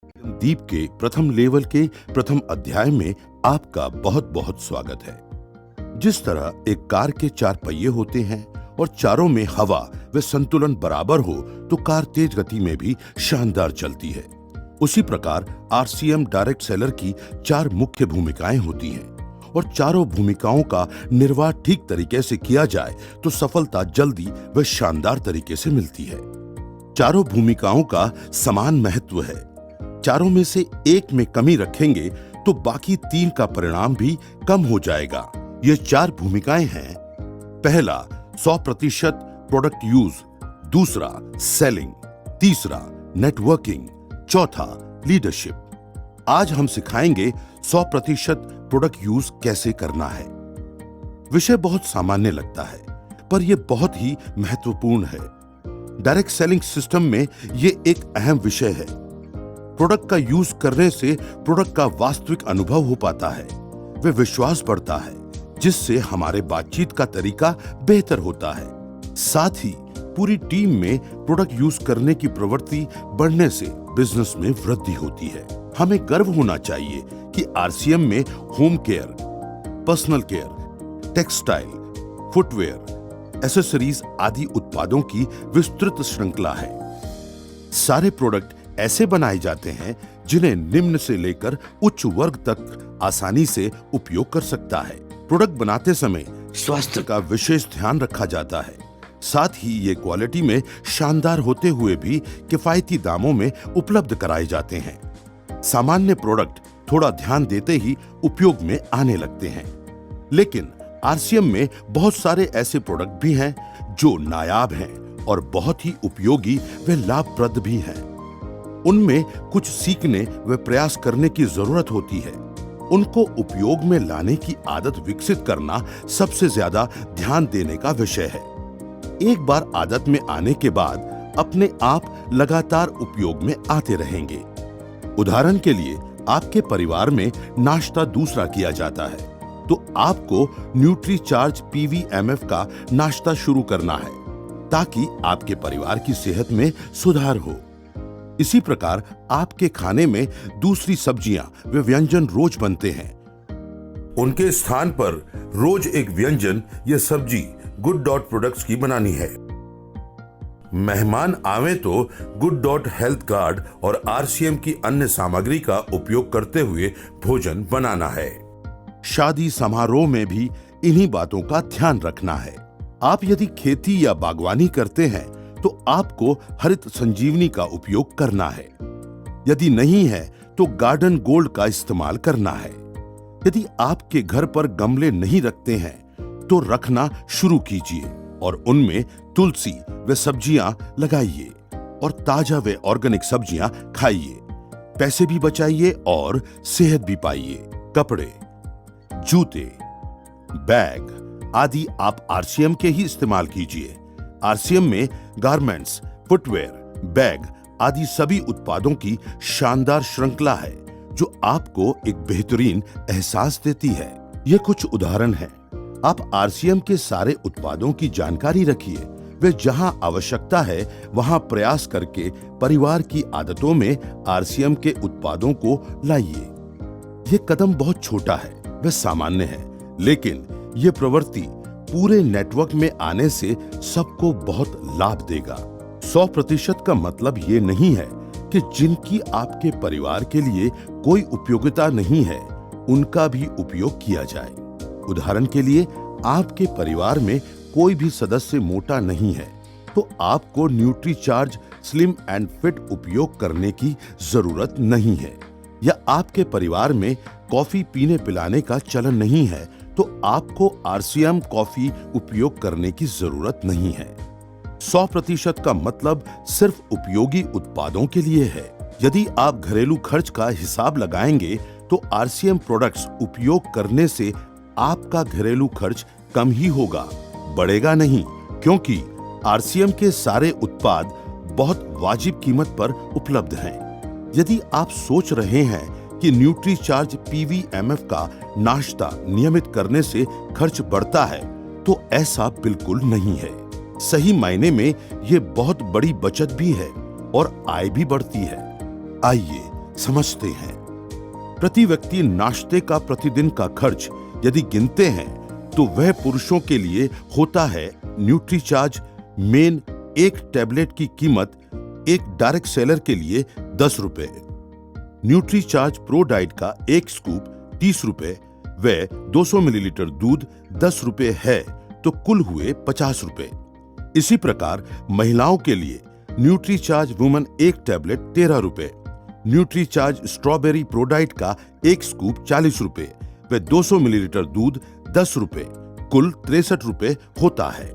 दीप के प्रथम लेवल के प्रथम अध्याय में आपका बहुत बहुत स्वागत है। जिस तरह एक कार के 4 पहिए होते हैं और चारों में हवा व संतुलन बराबर हो तो कार तेज गति में भी शानदार चलती है, उसी प्रकार आरसीएम डायरेक्ट सेलर की 4 मुख्य भूमिकाएं होती हैं और चारों भूमिकाओं का निर्वाह ठीक तरीके से किया जाए तो सफलता जल्दी व शानदार तरीके से मिलती है। चारों भूमिकाओं का समान महत्व है। चारों में से एक में कमी रखेंगे तो बाकी 3 का परिणाम भी कम हो जाएगा। ये 4 भूमिकाएं हैं। पहला 100% प्रोडक्ट यूज, दूसरा सेलिंग, तीसरा नेटवर्किंग, चौथा लीडरशिप। आज हम सिखाएंगे 100% प्रोडक्ट यूज कैसे करना है। विषय बहुत सामान्य लगता है पर यह बहुत ही महत्वपूर्ण है। डायरेक्ट सेलिंग सिस्टम में ये एक अहम विषय है। प्रोडक्ट का यूज करने से प्रोडक्ट का वास्तविक अनुभव हो पाता है, वे विश्वास बढ़ता है जिससे हमारे बातचीत का तरीका बेहतर होता है। साथ ही पूरी टीम में प्रोडक्ट यूज करने की प्रवृत्ति बढ़ने से बिजनेस में वृद्धि होती है। हमें गर्व होना चाहिए कि आरसीएम में home care, personal care, textile, footwear, accessories आदि उत्पादों की विस्तृत श्रृंखला है। सारे प्रोडक्ट ऐसे बनाए जाते हैं जिन्हें निम्न से लेकर उच्च वर्ग तक आसानी से उपयोग कर सकता है। प्रोडक्ट बनाते समय स्वास्थ्य का विशेष ध्यान रखा जाता है। साथ ही ये क्वालिटी में शानदार होते हुए भी किफायती दामों में उपलब्ध कराए जाते हैं। सामान्य प्रोडक्ट थोड़ा ध्यान देते ही उपयोग में आने लगते हैं, लेकिन आरसीएम में बहुत सारे ऐसे प्रोडक्ट भी हैं जो नायाब हैं और बहुत ही उपयोगी व लाभप्रद भी हैं। उनमें कुछ सीखने व प्रयास करने की जरूरत होती है। उनको उपयोग में लाने की आदत विकसित करना सबसे ज्यादा ध्यान देने का विषय है। एक बार आदत में आने के बाद अपने आप लगातार उपयोग में आते रहेंगे। उदाहरण के लिए आपके परिवार में नाश्ता दूसरा किया जाता है तो आपको न्यूट्रीचार्ज पीवीएमएफ का नाश्ता शुरू करना है ताकि आपके परिवार की सेहत में सुधार हो। इसी प्रकार आपके खाने में दूसरी सब्जियां व व्यंजन रोज बनते हैं। उनके स्थान पर रोज एक व्यंजन या सब्जी गुड डॉट प्रोडक्ट्स की बनानी है। मेहमान आवे तो गुड डॉट हेल्थ कार्ड और आरसीएम की अन्य सामग्री का उपयोग करते हुए भोजन बनाना है। शादी समारोह में भी इन्हीं बातों का ध्यान रखना है। आप यदि खेती या बागवानी करते हैं तो आपको हरित संजीवनी का उपयोग करना है। यदि नहीं है तो गार्डन गोल्ड का इस्तेमाल करना है। यदि आपके घर पर गमले नहीं रखते हैं तो रखना शुरू कीजिए और उनमें तुलसी व सब्जियां लगाइए और ताजा व ऑर्गेनिक सब्जियां खाइए। पैसे भी बचाइए और सेहत भी पाइए। कपड़े, जूते, बैग आदि आप आरसीएम के ही इस्तेमाल कीजिए। आरसीएम में गारमेंट्स, फुटवेयर, बैग आदि सभी उत्पादों की शानदार श्रृंखला है जो आपको एक बेहतरीन एहसास देती है। ये कुछ उदाहरण हैं। आप आरसीएम के सारे उत्पादों की जानकारी रखिए वे जहां आवश्यकता है वहां प्रयास करके परिवार की आदतों में आरसीएम के उत्पादों को लाइए। ये कदम बहुत छोटा है व सामान्य है, लेकिन ये प्रवृत्ति पूरे नेटवर्क में आने से सबको बहुत लाभ देगा। 100% का मतलब ये नहीं है कि जिनकी आपके परिवार के लिए कोई उपयोगिता नहीं है उनका भी उपयोग किया जाए। उदाहरण के लिए आपके परिवार में कोई भी सदस्य मोटा नहीं है तो आपको न्यूट्रीचार्ज स्लिम एंड फिट उपयोग करने की जरूरत नहीं है। या आपके परिवार में कॉफी पीने पिलाने का चलन नहीं है तो आपको आरसीएम कॉफी उपयोग करने की जरूरत नहीं है। 100% का मतलब सिर्फ उपयोगी उत्पादों के लिए है। यदि आप घरेलू खर्च का हिसाब लगाएंगे तो आरसीएम प्रोडक्ट्स उपयोग करने से आपका घरेलू खर्च कम ही होगा, बढ़ेगा नहीं, क्योंकि आरसीएम के सारे उत्पाद बहुत वाजिब कीमत पर उपलब्ध हैं। यदि आप सोच रहे हैं कि न्यूट्रीचार्ज पीवीएमएफ का नाश्ता नियमित करने से खर्च बढ़ता है तो ऐसा बिल्कुल नहीं है। सही मायने में ये बहुत बड़ी बचत भी है और आय भी बढ़ती है। आइए समझते हैं। प्रति व्यक्ति नाश्ते का प्रतिदिन का खर्च यदि गिनते हैं तो वह पुरुषों के लिए होता है न्यूट्रीचार्ज मेन एक टैबलेट की कीमत एक डायरेक्ट सेलर के लिए 10 रुपए, न्यूट्रीचार्ज प्रो डाइट का एक स्कूप 30 रुपए व 200 मिलीलीटर दूध 10 रुपए है तो कुल हुए 50 रुपए। इसी प्रकार महिलाओं के लिए न्यूट्रीचार्ज वुमन एक टैबलेट 13 रुपए, न्यूट्रीचार्ज स्ट्रॉबेरी प्रोडाइट का एक स्कूप 40 रुपए व 200 मिलीलीटर दूध 10 रुपए, कुल 63 रुपए होता है।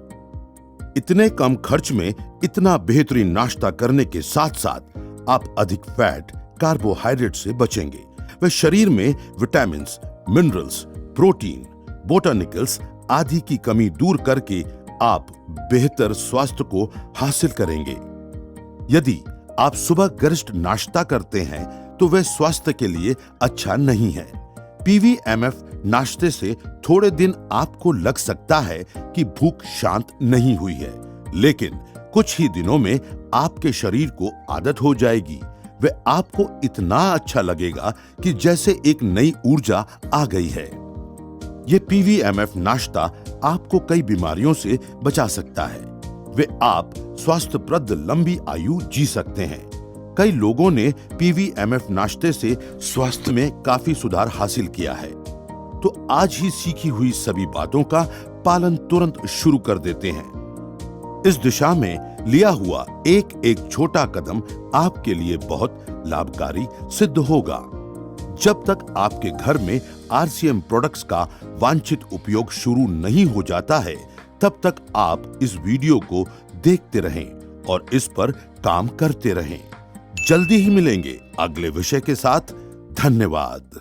इतने कम खर्च में इतना बेहतरीन नाश्ता करने के साथ साथ आप अधिक फैट, कार्बोहाइड्रेट से बचेंगे व शरीर में विटामिन्स, मिनरल्स, प्रोटीन, बोटानिकल्स आदि की कमी दूर करके आप बेहतर स्वास्थ्य को हासिल करेंगे। यदि आप सुबह गरिष्ठ नाश्ता करते हैं तो वह स्वास्थ्य के लिए अच्छा नहीं है। पीवीएमएफ नाश्ते से थोड़े दिन आपको लग सकता है कि भूख शांत नहीं हुई है, लेकिन कुछ ही दिनों में आपके शरीर को आदत हो जाएगी व आपको इतना अच्छा लगेगा कि जैसे एक नई ऊर्जा आ गई है। यह पीवीएमएफ नाश्ता आपको कई बीमारियों से बचा सकता है वे आप स्वास्थ्यप्रद लंबी आयु जी सकते हैं। कई लोगों ने पीवीएमएफ नाश्ते से स्वास्थ्य में काफी सुधार हासिल किया है। तो आज ही सीखी हुई सभी बातों का पालन तुरंत शुरू कर देते हैं। इस दिशा में लिया हुआ एक एक छोटा कदम आपके लिए बहुत लाभकारी सिद्ध होगा। जब तक आपके घर में आरसीएम प्रोडक्ट्स का वांछित उपयोग शुरू नहीं हो जाता है, तब तक आप इस वीडियो को देखते रहें और इस पर काम करते रहें। जल्दी ही मिलेंगे अगले विषय के साथ। धन्यवाद।